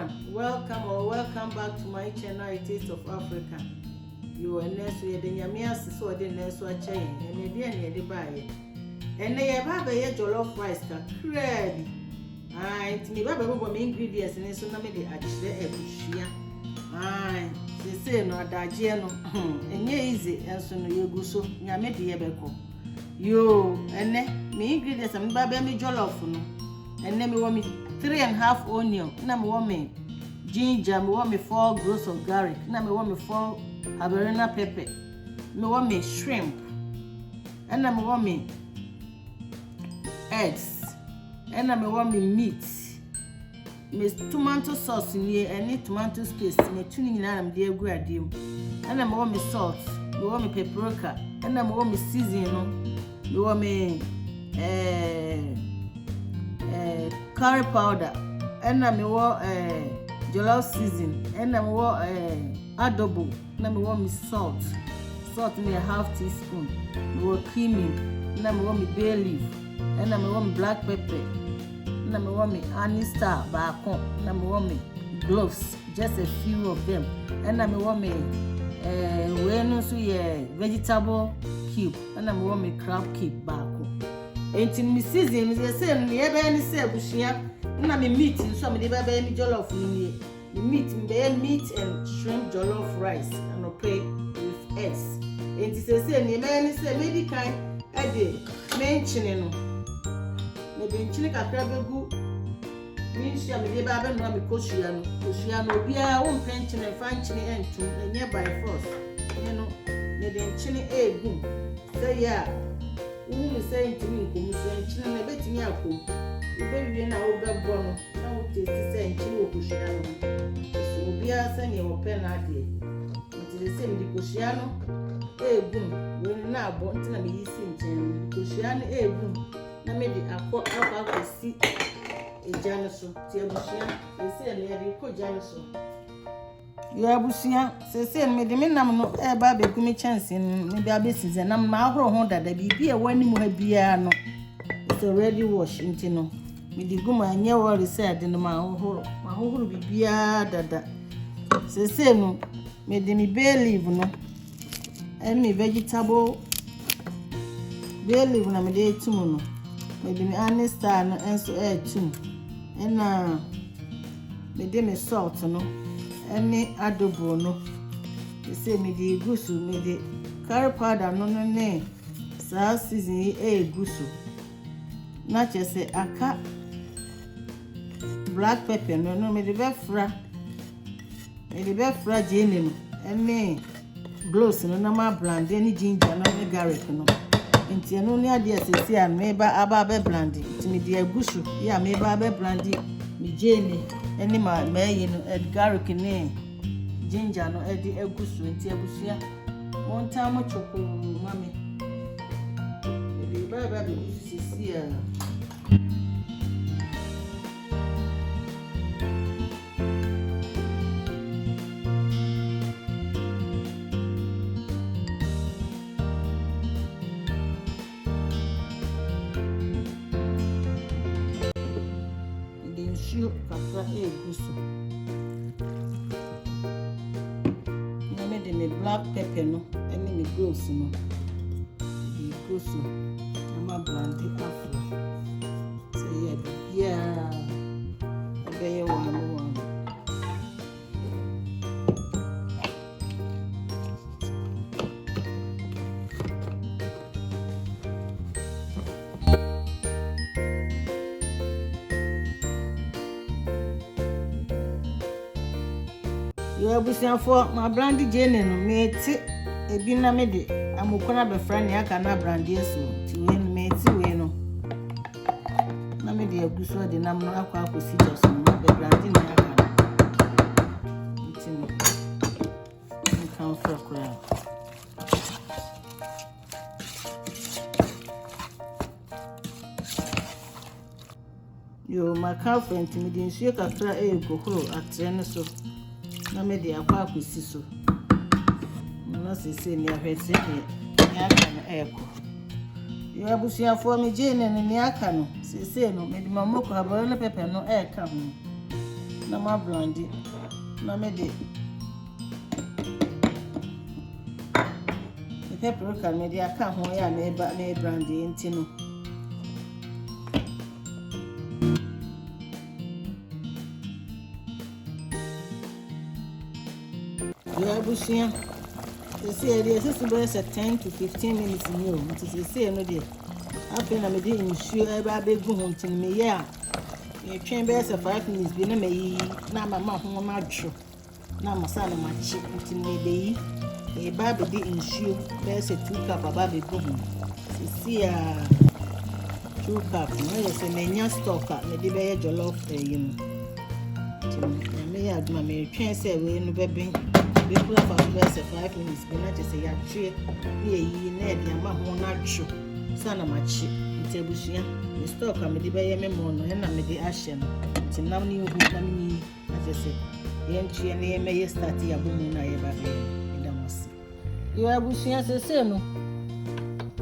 everyone, welcome back to my channel, A Taste of Africa. You are next week, the Yamias so the next one chain, and the end the buy. And they have a jollof rice, crazy. Aye, to me, Baba, ingredients and so now they actually a bushia. Aye, they say no, that Giano, and easy, and so you go so, Yamedi Yabeko. Yo, and then me ingredients and Baba me jollof, and then me want me 3.5 onion, and I want me ginger, me want me 4 cloves of garlic, and I want me 4 habanero pepper, me want me shrimp, and I want me eggs, and I want me meat, me tomato sauce in here, and need tomato paste, me tuning in and dear gradim, and I want me salt, me want me paprika, and I want me seasoning, me want me curry powder, and I want jollof season, and I want adobo, and I want me salt in a 1/2 teaspoon, me want cumin, and I want me bay leaf, and I want me black pepper, and I want me anise bacon, and I want me cloves, just a few of them, and I want me vegetable cube, and I want me crab cube bacon. And in me season, they say me ebe any say bushia, na me meat so me dey be me jollof ni me meat and shrimp jollof rice and pay with eggs. And say me any say maybe kind e dey mention no. Me dey nchini kakra begu me shia me dey be no me koshia no bia wo mpenchen e fanchini entu enye by force. You know, me dey nchini egu. Say yeah. We say to me, come say, children, I bet me a cook. You baby and I will be born. Now, taste the same chill cushiano. So, be a send your pen out here. It is the same cushiano. Boom. When now, born to me, sing cushiano, boom. Now, maybe I call out to see a janitor. Tiabusia, they say, and you call janitor. You are busia, say, me the men no baby gumi chance in maybe a business, and I'm now Honda, there be a one more piano. It's already washed into no. Me the guma and your worry said in my whole be beer that. Say, no, made me bay leave no, and me vegetable bay leave na me day too, maybe me anise and so air too, and made me salt no. Any adobo no. They say me the gusu, me the curry powder no ne. Sa season gusu. Not just say aka black pepper no me the befra. Me the befra jene no. Any blows no na ma blend any ginger no me garlic no. Enti no ne ade asesi an me ba aba be blend. Enti me the gusu, ya me ba be blend me jene. Any my garlic ne ginger no edi egusu enti egusia one time choko mami e baba be sisi a kakra egusu na me de me black pepper no ene me cloves no egusu na ma blend afra say yeah abeye one you abusian for my brandy jene no me ti ebi na me de amukona be friend ya kana brandy so ti we no me ti we no na me de aguso de nam no akwa akosi just no be brandy na ya kana ti no kan for kra yo my girlfriend me de nsuo kakra go horo atre so na me de akwa akosi so na se ni ahwese ni aka no eko yo abusia fo me je ne ni aka no se no me de mamoko habanero pepper no eka ho na ma blandi na me de paprika me de aka ho ya na eba na brandi ntino ya bushia say there is about 10 to 15 minutes new nti say no de afi na me de nsuo eba begu ho nti me ya e twen be 5 minutes bi na me yi na mama ho na adwo na masala machi nti me be yi e ba be de nsuo be 2 cup aba begu ho si a 2 cup no ye se me nya stock a me de be ye jollof yim nti me ya aduma me twen say we no be ben we put up about 5 minutes but not just say ya tue ye na e de ama ho na adwo sana machi nti abushia me stock am de be ye me mo no na me de ahye no nti nam ni hu na me na just say ye ntue na ye me ye start ya bo mu na ye ba be da mos yo abushia se no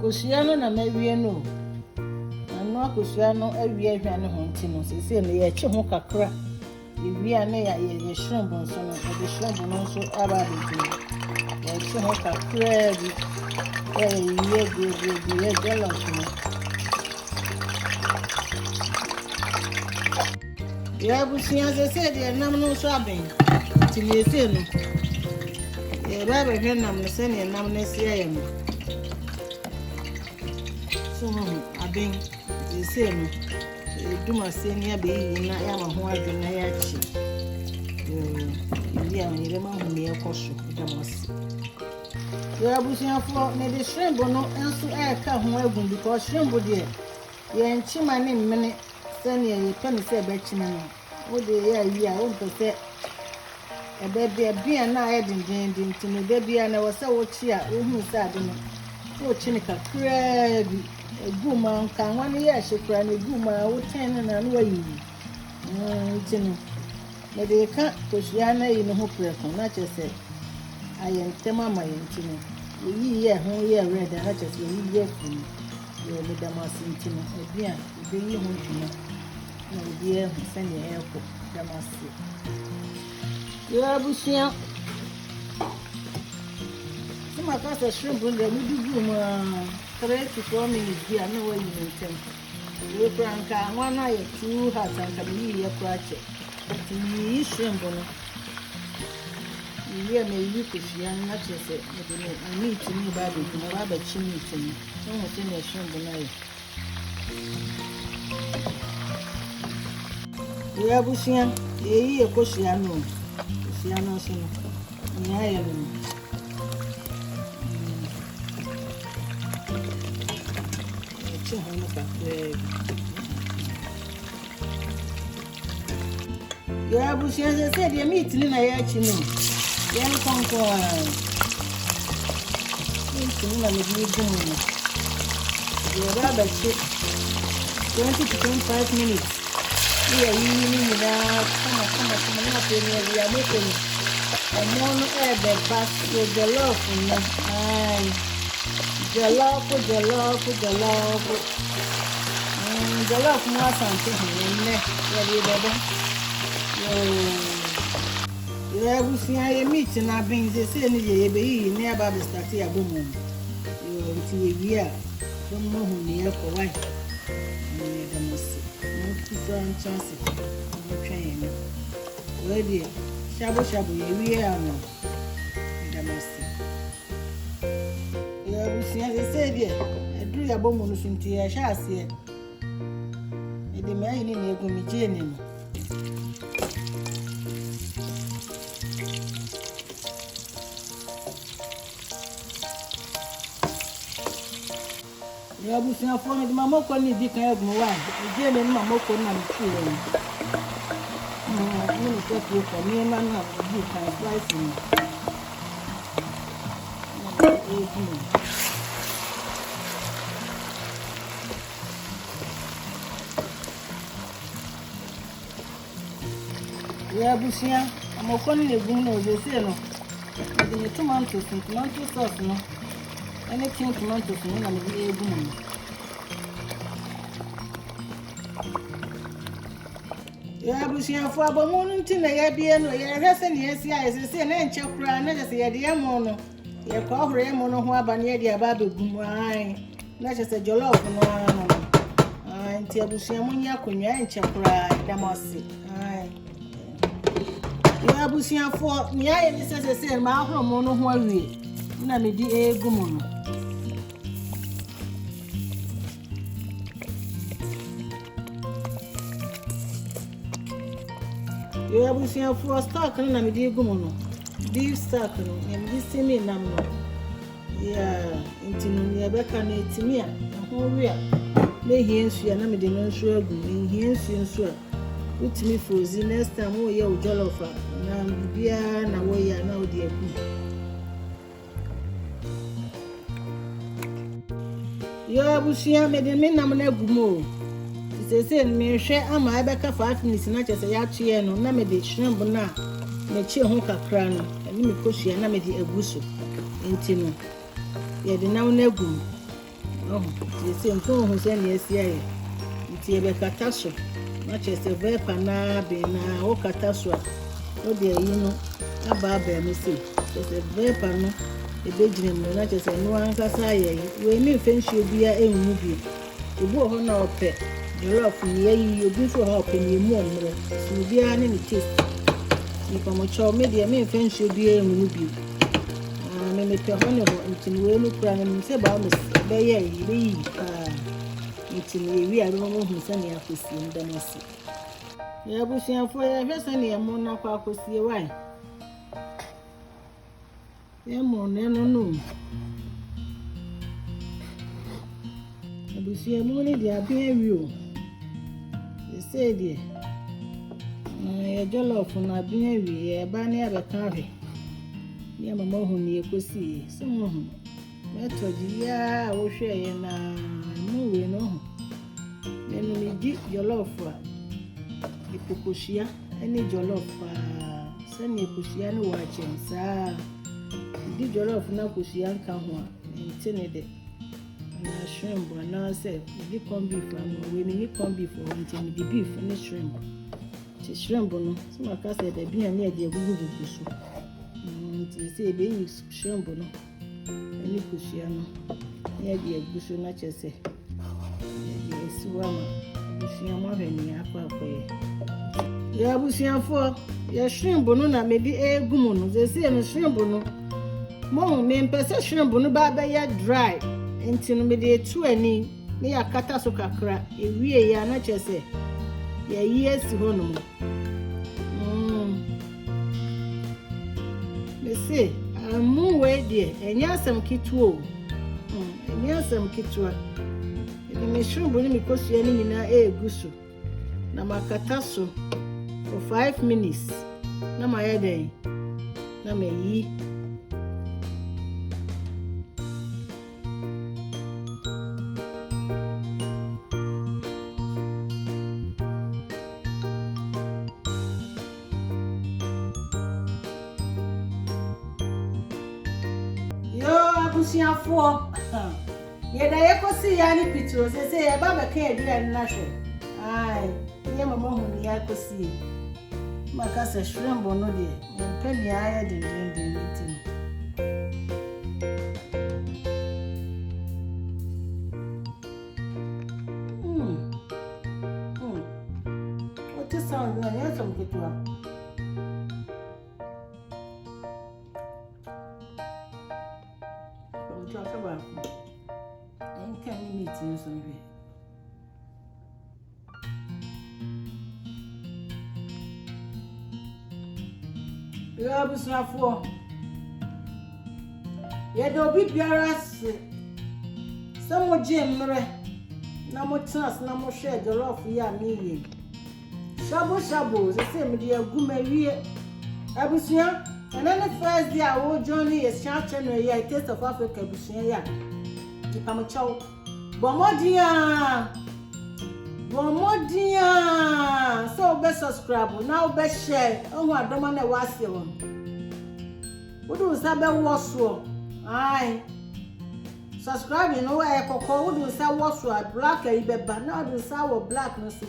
koshia no na mawie no ano koshia no awie ahwane ho nti no se no ye twe ho kakra ewia na ya ye shrimp nso no de shrimp no nso aba de ye twe ho kakra bi ye go ye jollof no ya bushia se de nam no so aben ti le se no ye ba be hwe nam no se ne nam no se ye no so aben ti se no duma se ni abe yi na ya ma ho adwo na ya chi ya ni le ma hu me ekoso da mos ya bushia fo me de shrimp no enso e ka ho agun because shrimp de ye nchima ne mmene se ne ye pe ne se be chima no wo de ya yi a wo pese e be bia na ya dindin ti ne be bia na wo se wo chi a wo hu se ade no wo chi ne kakra bi eguma nka nwane ya shekura ne eguma wo ten na no ayi ntino me de ka koshia na yi no ho preko na chese ayentema ma yentino yi ye ho ye red na chese yi ye fun yo me da ma sintino ebia be yi ho tuma na bi e ho sene e ko da ma si yo abushia sima ka se shrimp nde mu dugu ma 3 to 4 minutes bi a no wa yi ntem we franka nwana ye too hot and ka bi ye kwache ti yi shrimp no ye me yi koshia na chese me de meat ni ba de no ba ba chi meat ni no ho se ne shrimp na ye ya bushia ye koshia no so no ni aye no ya bushia se de meat ni na ya chi no ya ni konko meat ni na me di gumu no ya ba ba chi 20 to 25 minutes ya yi ni na kama na pe ni ya me pe ni amo no e be pass yo jollof no ai jollof jollof mo asante ne ya di bebe ya bushia ye meat na bin se ni ye be yi ni aba be start ya bomu yo ti ye wi a don mo hu ni e ko wai ni da mo si mo ti don chance mo twen ni we di shabu ye wi a no da mo si ya bushia se di edru ya bomu no sunti ya sha ase e de me ayi ni egu mi je ni no ya bushia fo ni mama ko ni di kan egun wa je ni mama ko na mi tu ni ni se ti ko ni ma na di kan slice ni ya bushia mama ko ni egun no je se no the tomato sauce no anything tomato no na me egun no Ya busia fo abomu nti na ya bie no ya hwese ne yesi ayese na enche kura na je se ye de mo no ye ko hore mo no ho aba ne de aba begum ai na je se jollof no ai nti abusia munya konwa enche kura da masi ai ya busia fo ne ya ye se ma horo mo no ho awie na me di egum no you have seen for stock na me di gumo no beef stock no em di semi nam no yeah intinu ya beka na etimi a ho wi a na hie nsu ya na me di no nsu agu me hie nsu a utimi frozen next time wo ye o jollof na bia na wo ya na o di agu you have seen me di me nam na agumo say me hwe ama ebeka 5 minutes na chese ya tue no na me de shrimp na me chi ho kakra no ani me koshia na me de aguso enti no ye de na na agum oh say nto ho se na esi aye enti ebeka taso na chese vepa na be na o kataso o de yi no aba me say chese vepa no ebegyina mu na chese no ankasa aye we me fenhwe bia enwu bi ebu ho na ope Jollof ni yi obi so ha openi mu omre so bia ne taste ni komo cho me de me fenhwe bi ehunu bi me pe ho ne ho ntini we lu kura ne se ba me be ye yi be yi ntini wi a no mo hu se ne akosi ndamasi ya busia fo ya hwese ne mo na kwa akosi wai ya mo ne no abusia mo ne dia bi awi o say die ya jollof na bi awi ya ba ne abeka hwe ya mama hu ne ekosi so mo hu metoji ya wo hwe ye na mo we no hu nenu mi di jollof ipokoshia eni jollof se ni ekoshia ni wa chensa di jollof na koshia nka ho ntene de na shrimp na say the corn beef and we need corn beef or the beef and the shrimp. The shrimp no so maka say the be na dey gugu so. Say be shrimp no. Ani kushia no. Ya dey gugu na chese. Ya siwa ma. Bushia ma hwani akwakoye. Ya bushia fo ya shrimp no na me di egum no. Say no shrimp no. Mo me mpese shrimp no ba ya dry. Enti no me de etu ani me yakata so kakra ewie ya na chese ya yesi ho no me se amu we de enyasam kituo enyasam kitwa e me shrimbo ni me kosua ni nyina egusu na makata so for 5 minutes na ma ya den na me yi abusia fo ye da ye kosi ya ni pitro se ye ba be kan edi en na hwe ai ye mama hu ni ya kosi maka se shrimp no de mpe ni aya de tin o te sound na ya som kitwa ya busafo ye do bi biara se mo jemre na mo chance na mo share jollof ya mi ye shabo se me de aguma wie abusia another first day I will join you a channel here Taste of Africa abusia ya ipam chaw bomodia so be subscribe now be share ohun adoma na wa se won wodu sa be wo so ai subscribe no wa ekoko wodu sa wo so black e be ba na wodu sa wo black no so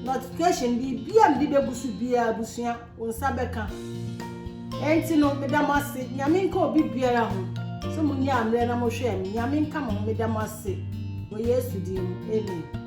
notification bia me de bebusu bia abusua wonsa beka enti no medamase nyame nka obi biara ho so munya amre na mo hwe me nyame nka mo medamase wo Yesu din amen.